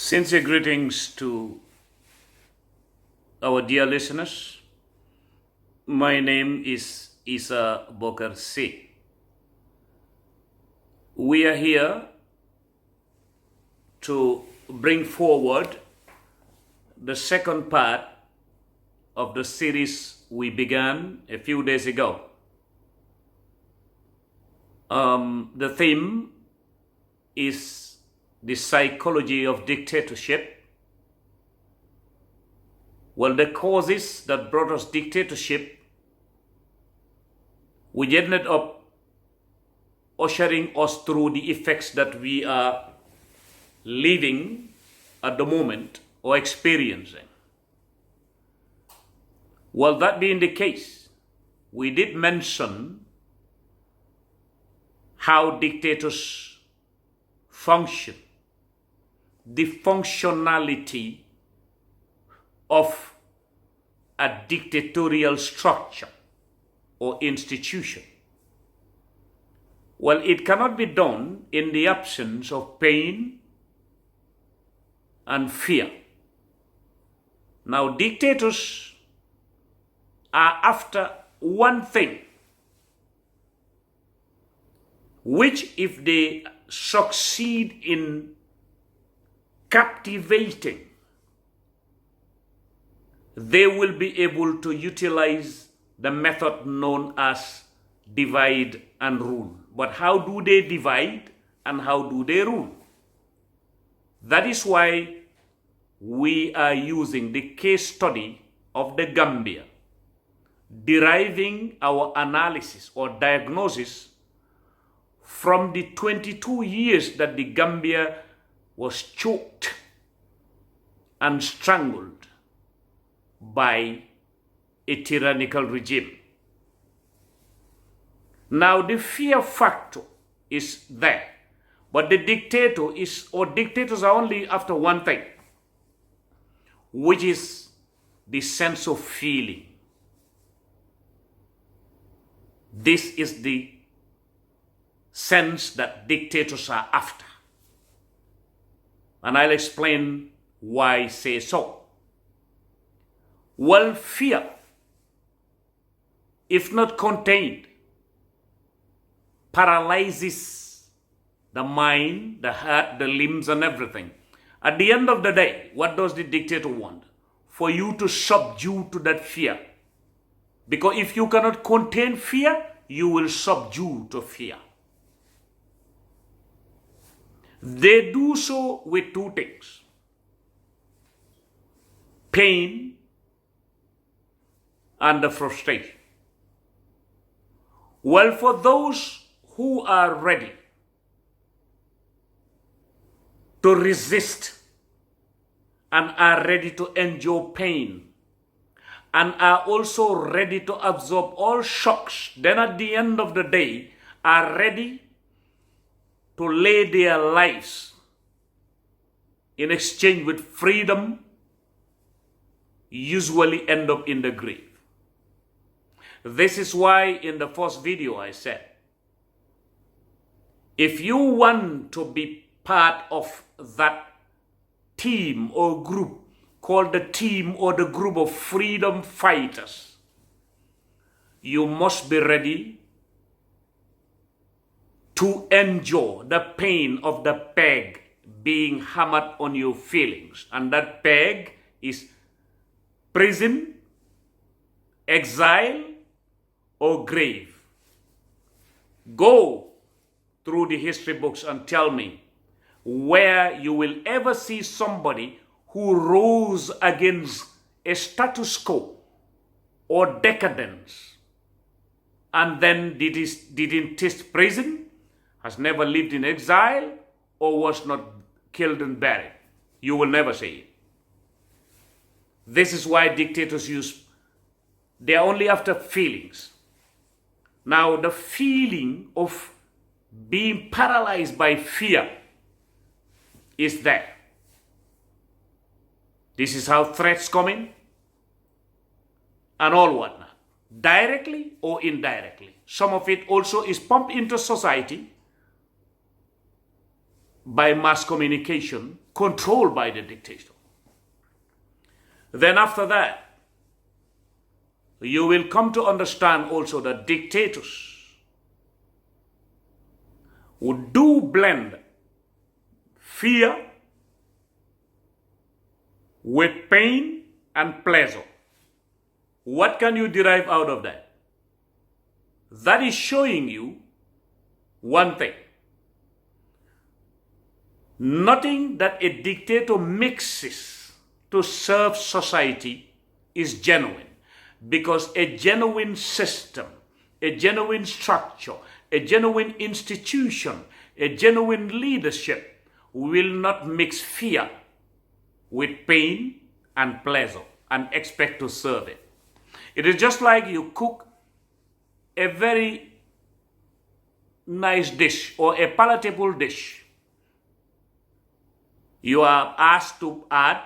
Sincere greetings to our dear listeners. My name is Essa Bokarr. We are here to bring forward the second part of the series we began a few days ago. The theme is the psychology of dictatorship. Well, the causes that brought us dictatorship, which ended up ushering us through the effects that we are living at the moment or experiencing. Well, that being the case, we did mention how dictators function, the functionality of a dictatorial structure or institution. Well, it cannot be done in the absence of pain and fear. Now, dictators are after one thing, which if they succeed in captivating, they will be able to utilize the method known as divide and rule. But how do they divide and how do they rule? That is why we are using the case study of the Gambia, deriving our analysis or diagnosis from the 22 years that the Gambia was choked and strangled by a tyrannical regime. Now the fear factor is there, but the dictators are only after one thing, which is the sense of feeling. This is the sense that dictators are after. And I'll explain why I say so. Well, fear, if not contained, paralyzes the mind, the heart, the limbs, and everything. At the end of the day, what does the dictator want? For you to subdue to that fear. Because if you cannot contain fear, you will subdue to fear. They do so with two things: pain and the frustration. Well, for those who are ready to resist and are ready to endure pain and are also ready to absorb all shocks, then at the end of the day are ready to lay their lives in exchange with freedom, usually end up in the grave. This is why in the first video I said, if you want to be part of that team or group called the team or the group of freedom fighters, you must be ready to endure the pain of the peg being hammered on your feelings. And that peg is prison, exile, or grave. Go through the history books and tell me where you will ever see somebody who rose against a status quo or decadence and then didn't taste prison, has never lived in exile, or was not killed and buried. You will never see it. This is why dictators they're only after feelings. Now, the feeling of being paralyzed by fear is there. This is how threats come in and all whatnot, directly or indirectly. Some of it also is pumped into society by mass communication controlled by the dictator. Then after that, you will come to understand also that dictators would do blend fear with pain and pleasure. What can you derive out of that? That is showing you one thing. Nothing that a dictator mixes to serve society is genuine, because a genuine system, a genuine structure, a genuine institution, a genuine leadership will not mix fear with pain and pleasure and expect to serve it. It is just like you cook a very nice dish or a palatable dish. You are asked to add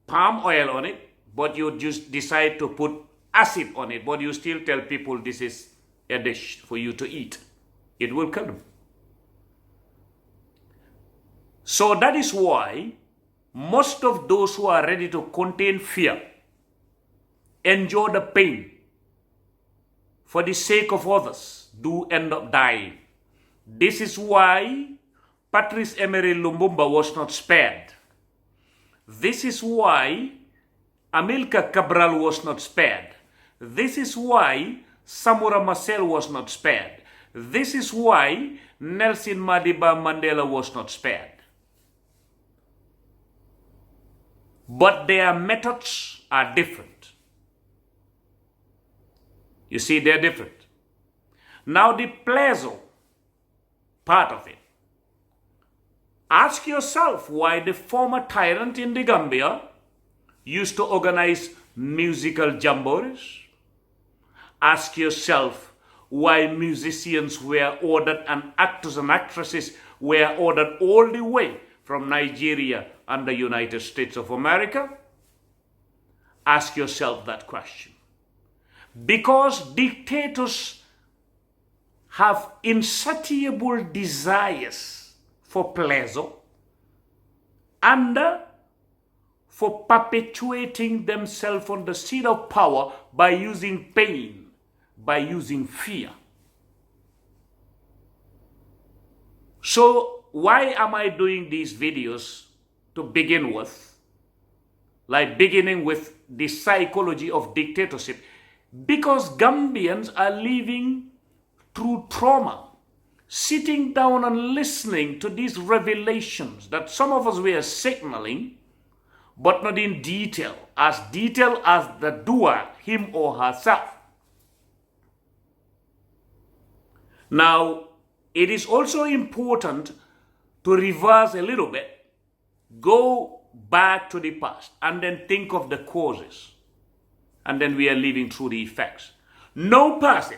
palm oil on it, but you just decide to put acid on it, but you still tell people this is a dish for you to eat. It will kill them. So that is why most of those who are ready to contain fear endure the pain for the sake of others do end up dying. This is why Patrice Emery Lumumba was not spared. This is why Amilcar Cabral was not spared. This is why Samora Machel was not spared. This is why Nelson Madiba Mandela was not spared. But their methods are different. You see, they're different. Now the pleasure part of it. Ask yourself why the former tyrant in the Gambia used to organize musical jamborees. Ask yourself why musicians were ordered and actors and actresses were ordered all the way from Nigeria and the United States of America. Ask yourself that question. Because dictators have insatiable desires for pleasure and for perpetuating themselves on the seat of power by using pain, by using fear. So why am I doing these videos to begin with? Like beginning with the psychology of dictatorship. Because Gambians are living through trauma, sitting down and listening to these revelations that some of us were signaling, but not in detail as the doer, him or herself. Now, it is also important to reverse a little bit, go back to the past, and then think of the causes. And then we are living through the effects. No person,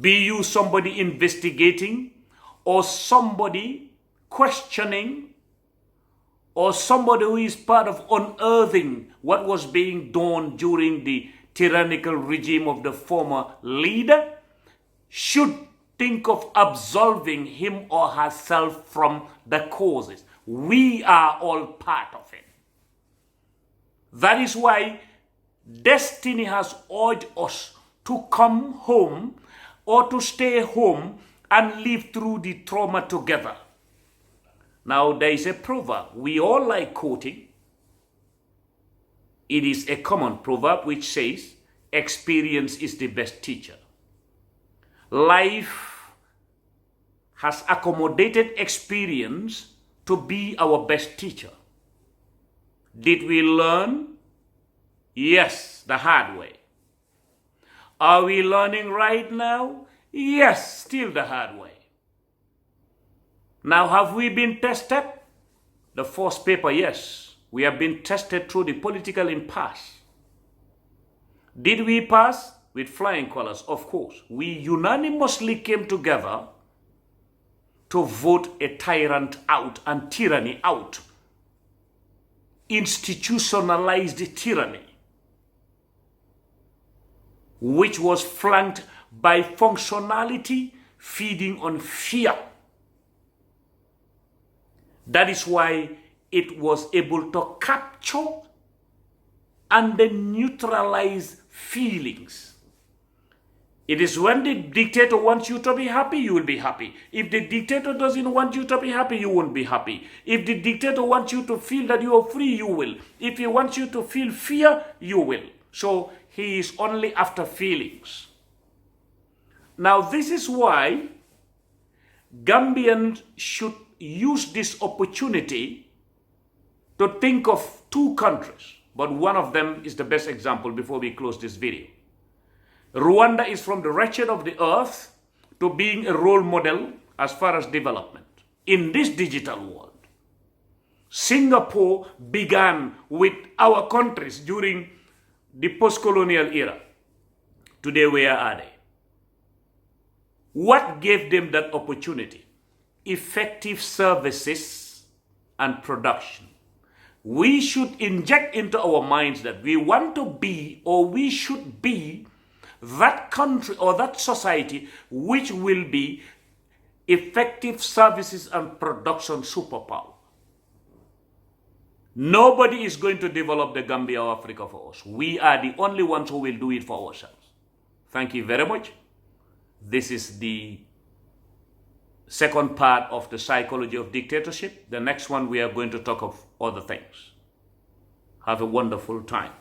be you somebody investigating or somebody questioning or somebody who is part of unearthing what was being done during the tyrannical regime of the former leader, should think of absolving him or herself from the causes. We are all part of it. That is why destiny has urged us to come home or to stay home and live through the trauma together. Now, there is a proverb we all like quoting. It is a common proverb which says, experience is the best teacher. Life has accommodated experience to be our best teacher. Did we learn? Yes, the hard way. Are we learning right now? Yes, still the hard way. Now, have we been tested? The first paper, yes. We have been tested through the political impasse. Did we pass? With flying colors, of course. We unanimously came together to vote a tyrant out and tyranny out. Institutionalized tyranny, which was flanked by functionality feeding on fear. That is why it was able to capture and then neutralize feelings. It is when the dictator wants you to be happy, you will be happy. If the dictator doesn't want you to be happy, you won't be happy. If the dictator wants you to feel that you are free, you will. If he wants you to feel fear, you will. So he is only after feelings. Now this is why Gambians should use this opportunity to think of two countries, but one of them is the best example before we close this video. Rwanda is from the wretched of the earth to being a role model as far as development in this digital world. Singapore began with our countries during the post-colonial era. Today, where are they? What gave them that opportunity? Effective services and production. We should inject into our minds that we want to be, or we should be, that country or that society which will be effective services and production superpower. Nobody is going to develop the Gambia or Africa for us. We are the only ones who will do it for ourselves. Thank you very much. This is the second part of the psychology of dictatorship. The next one we are going to talk of other things. Have a wonderful time.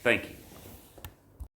Thank you.